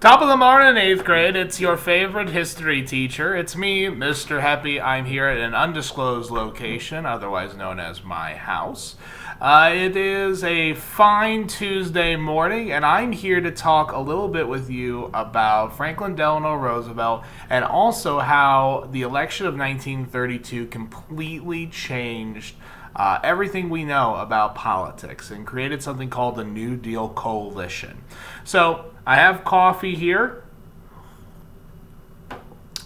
Top of the morning, 8th grade. It's your favorite history teacher. It's me, Mr. Happy. I'm here at an undisclosed location, otherwise known as my house. It is a fine Tuesday morning, and I'm here to talk a little bit with you about Franklin Delano Roosevelt and also how the election of 1932 completely changed everything we know about politics and created something called the New Deal Coalition. So, I have coffee here.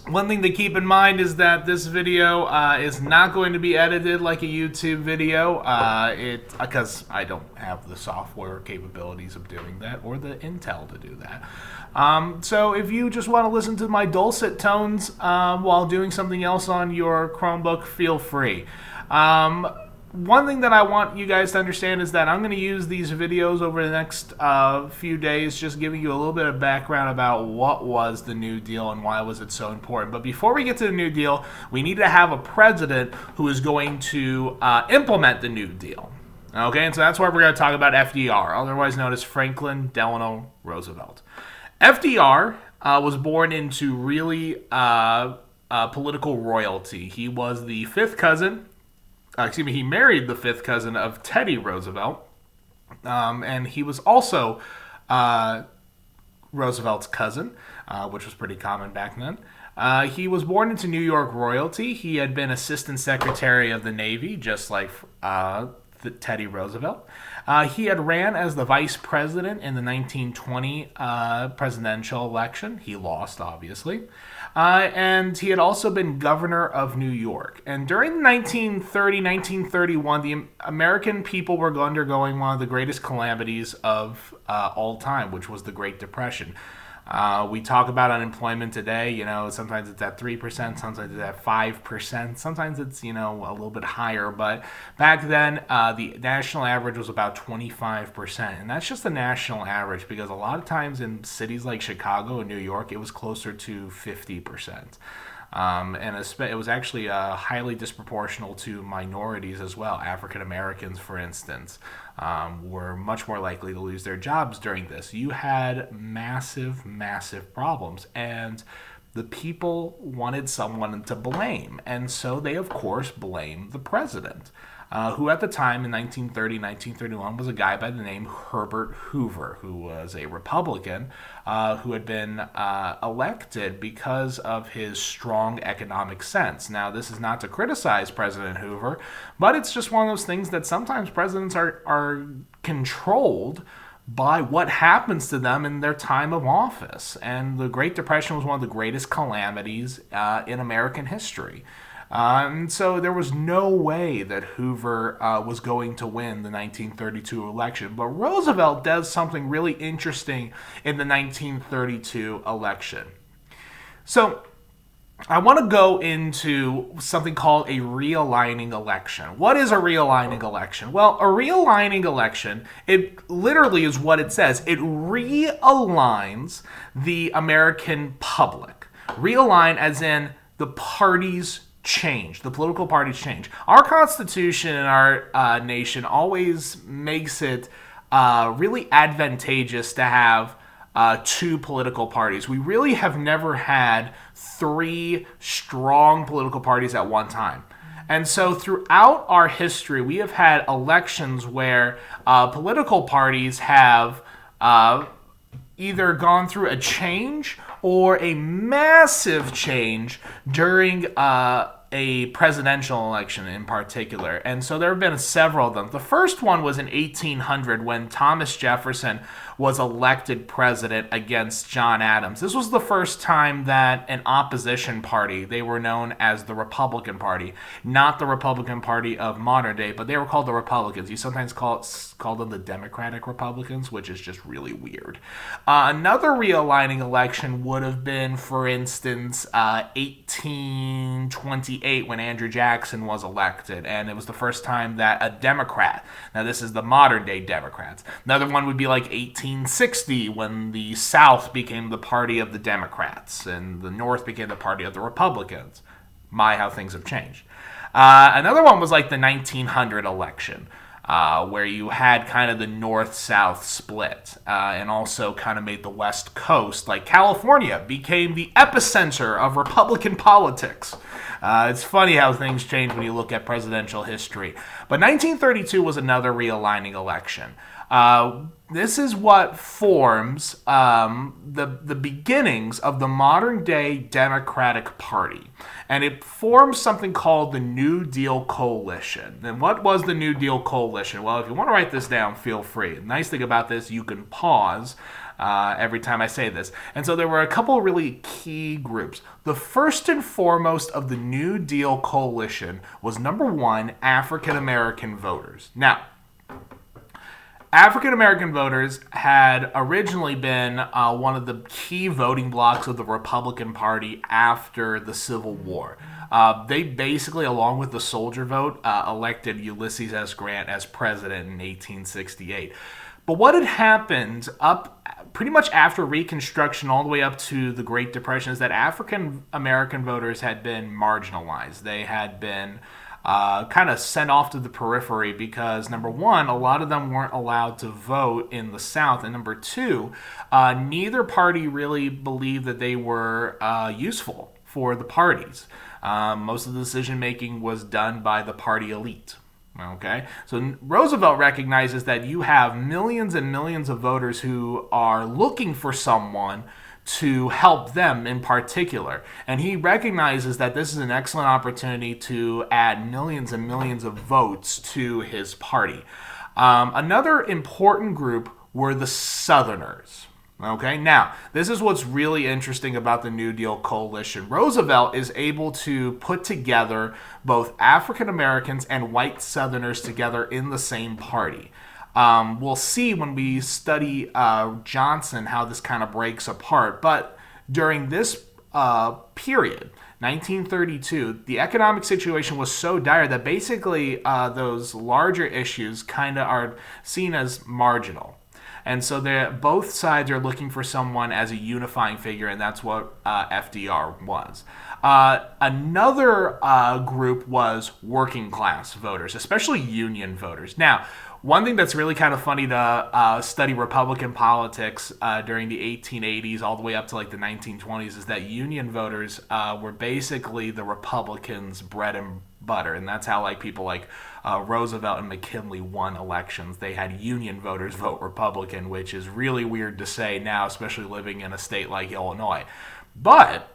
One thing to keep in mind is that this video is not going to be edited like a YouTube video, because I don't have the software capabilities of doing that or the intel to do that. So if you just want to listen to my dulcet tones while doing something else on your Chromebook, feel free. One thing that I want you guys to understand is that I'm going to use these videos over the next few days, just giving you a little bit of background about what was the New Deal and why was it so important. But before we get to the New Deal, we need to have a president who is going to implement the New Deal. Okay, and so that's why we're going to talk about FDR, otherwise known as Franklin Delano Roosevelt. FDR was born into really political royalty. He was the fifth cousin. He married the fifth cousin of Teddy Roosevelt, and he was also Roosevelt's cousin, which was pretty common back then. He was born into New York royalty. He had been Assistant Secretary of the Navy, just like Teddy Roosevelt. He had ran as the vice president in the 1920 presidential election. He lost, obviously. And he had also been governor of New York. And during 1931, the American people were undergoing one of the greatest calamities of all time, which was the Great Depression. We talk about unemployment today, sometimes it's at 3%, sometimes it's at 5%, sometimes it's, a little bit higher. But back then, the national average was about 25%. And that's just the national average because a lot of times in cities like Chicago and New York, it was closer to 50%. And it was actually highly disproportional to minorities as well. African Americans, for instance, were much more likely to lose their jobs during this. You had massive, massive problems, and the people wanted someone to blame. And so they, of course, blamed the president, who at the time in 1930, 1931 was a guy by the name Herbert Hoover, who was a Republican who had been elected because of his strong economic sense. Now, this is not to criticize President Hoover, but it's just one of those things that sometimes presidents are controlled by what happens to them in their time of office. And the Great Depression was one of the greatest calamities in American history. And so there was no way that Hoover was going to win the 1932 election. But Roosevelt does something really interesting in the 1932 election. So I want to go into something called a realigning election. What is a realigning election? Well, a realigning election, it literally is what it says. It realigns the American public. Realign as in the parties change. The political parties change. Our Constitution in our nation always makes it really advantageous to have two political parties. We really have never had three strong political parties at one time. And so throughout our history, we have had elections where political parties have either gone through a change or a massive change during a presidential election in particular. And so there have been several of them. The first one was in 1800 when Thomas Jefferson was elected president against John Adams. This was the first time that an opposition party, they were known as the Republican Party, not the Republican Party of modern day, but they were called the Republicans. You sometimes call them the Democratic Republicans, which is just really weird. Another realigning election would have been, for instance, 1828 when Andrew Jackson was elected, and it was the first time that a Democrat, now this is the modern day Democrats, another one would be like 1860 when the South became the party of the Democrats and the North became the party of the Republicans. My, how things have changed. Another one was like the 1900 election. where you had kind of the north-south split, and also kind of made the West Coast, like California, became the epicenter of Republican politics. It's funny how things change when you look at presidential history. But 1932 was another realigning election. This is what forms the beginnings of the modern-day Democratic Party. And it forms something called the New Deal Coalition. And what was the New Deal Coalition? Well, if you want to write this down, feel free. The nice thing about this, you can pause every time I say this. And so there were a couple of really key groups. The first and foremost of the New Deal Coalition was, number one, African American voters. Now, African American voters had originally been one of the key voting blocs of the Republican Party after the Civil War. They basically, along with the soldier vote, elected Ulysses S. Grant as president in 1868. But what had happened up pretty much after Reconstruction all the way up to the Great Depression is that African American voters had been marginalized. They had been kind of sent off to the periphery because, number one, a lot of them weren't allowed to vote in the South, and number two, neither party really believed that they were useful for the parties. Most of the decision-making was done by the party elite. Okay, so Roosevelt recognizes that you have millions and millions of voters who are looking for someone to help them in particular. And he recognizes that this is an excellent opportunity to add millions and millions of votes to his party. Another important group were the Southerners. Okay, now, this is what's really interesting about the New Deal Coalition. Roosevelt is able to put together both African Americans and white Southerners together in the same party. We'll see when we study Johnson how this kind of breaks apart. But during this period, 1932, the economic situation was so dire that basically those larger issues kind of are seen as marginal. And so both sides are looking for someone as a unifying figure, and that's what FDR was. Another group was working class voters, especially union voters. Now, one thing that's really kind of funny to study Republican politics during the 1880s all the way up to like the 1920s is that union voters were basically the Republicans' bread and butter, and that's how like people like Roosevelt and McKinley won elections. They had union voters vote Republican, which is really weird to say now, especially living in a state like Illinois. But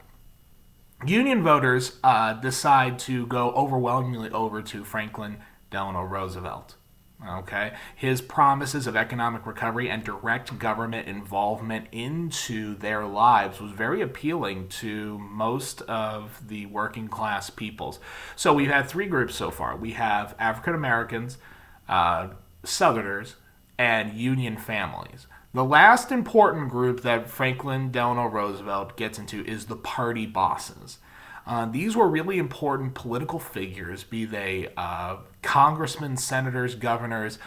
union voters decide to go overwhelmingly over to Franklin Delano Roosevelt. Okay, his promises of economic recovery and direct government involvement into their lives was very appealing to most of the working class peoples. So we've had three groups so far. We have African Americans, Southerners, and Union families. The last important group that Franklin Delano Roosevelt gets into is the party bosses. These were really important political figures, be they congressmen, senators, governors,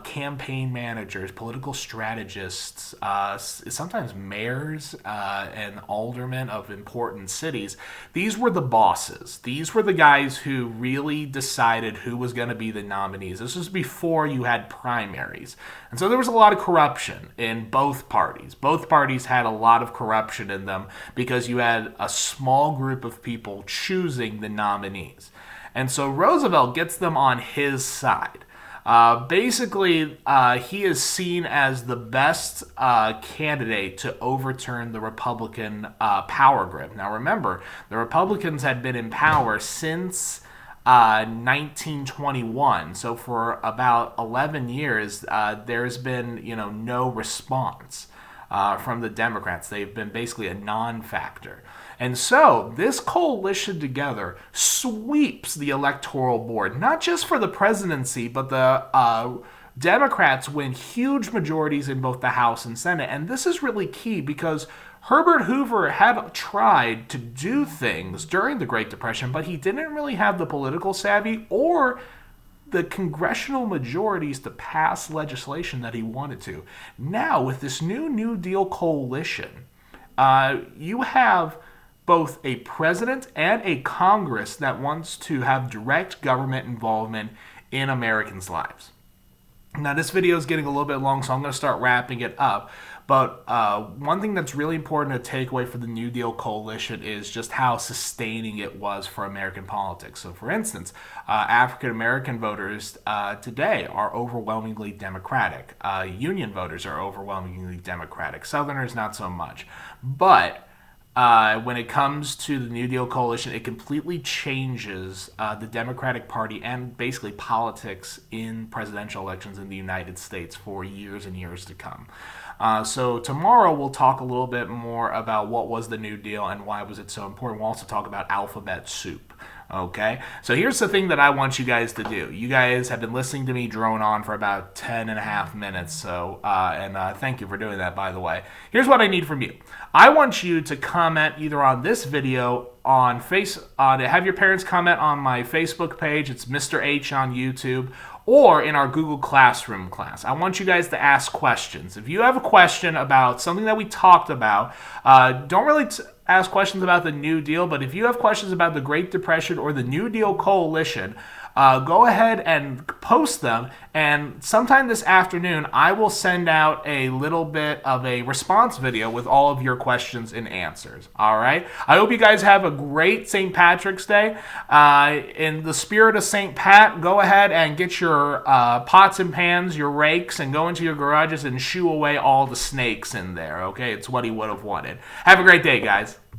campaign managers, political strategists, sometimes mayors and aldermen of important cities. These were the bosses. These were the guys who really decided who was going to be the nominees. This was before you had primaries. And so there was a lot of corruption in both parties. Both parties had a lot of corruption in them because you had a small group of people choosing the nominees. And so Roosevelt gets them on his side. Basically, he is seen as the best candidate to overturn the Republican power grip. Now remember, the Republicans had been in power since 1921. So for about 11 years, there's been no response from the Democrats. They've been basically a non-factor. And so this coalition together sweeps the electoral board, not just for the presidency, but the Democrats win huge majorities in both the House and Senate. And this is really key because Herbert Hoover had tried to do things during the Great Depression, but he didn't really have the political savvy or the congressional majorities to pass legislation that he wanted to. Now, with this New Deal coalition, you have both a president and a Congress that wants to have direct government involvement in Americans' lives. Now, this video is getting a little bit long, so I'm going to start wrapping it up. But one thing that's really important to take away for the New Deal coalition is just how sustaining it was for American politics. So, for instance, African American voters today are overwhelmingly Democratic. Union voters are overwhelmingly Democratic. Southerners, not so much. But when it comes to the New Deal coalition, it completely changes the Democratic Party and basically politics in presidential elections in the United States for years and years to come. So tomorrow we'll talk a little bit more about what was the New Deal and why was it so important. We'll also talk about alphabet soup. Okay, so here's the thing that I want you guys to do. You guys have been listening to me drone on for about 10 and a half minutes, so, thank you for doing that, by the way. Here's what I need from you. I want you to comment either on this video have your parents comment on my Facebook page, it's Mr. H on YouTube, or in our Google Classroom class. I want you guys to ask questions. If you have a question about something that we talked about, don't really ask questions about the New Deal, but if you have questions about the Great Depression or the New Deal coalition, go ahead and post them, and sometime this afternoon I will send out a little bit of a response video with all of your questions and answers. All right, I hope you guys have a great St. Patrick's Day. In the spirit of St. Pat, go ahead and get your pots and pans, your rakes, and go into your garages and shoo away all the snakes in there. Okay, it's what he would have wanted. Have a great day, guys.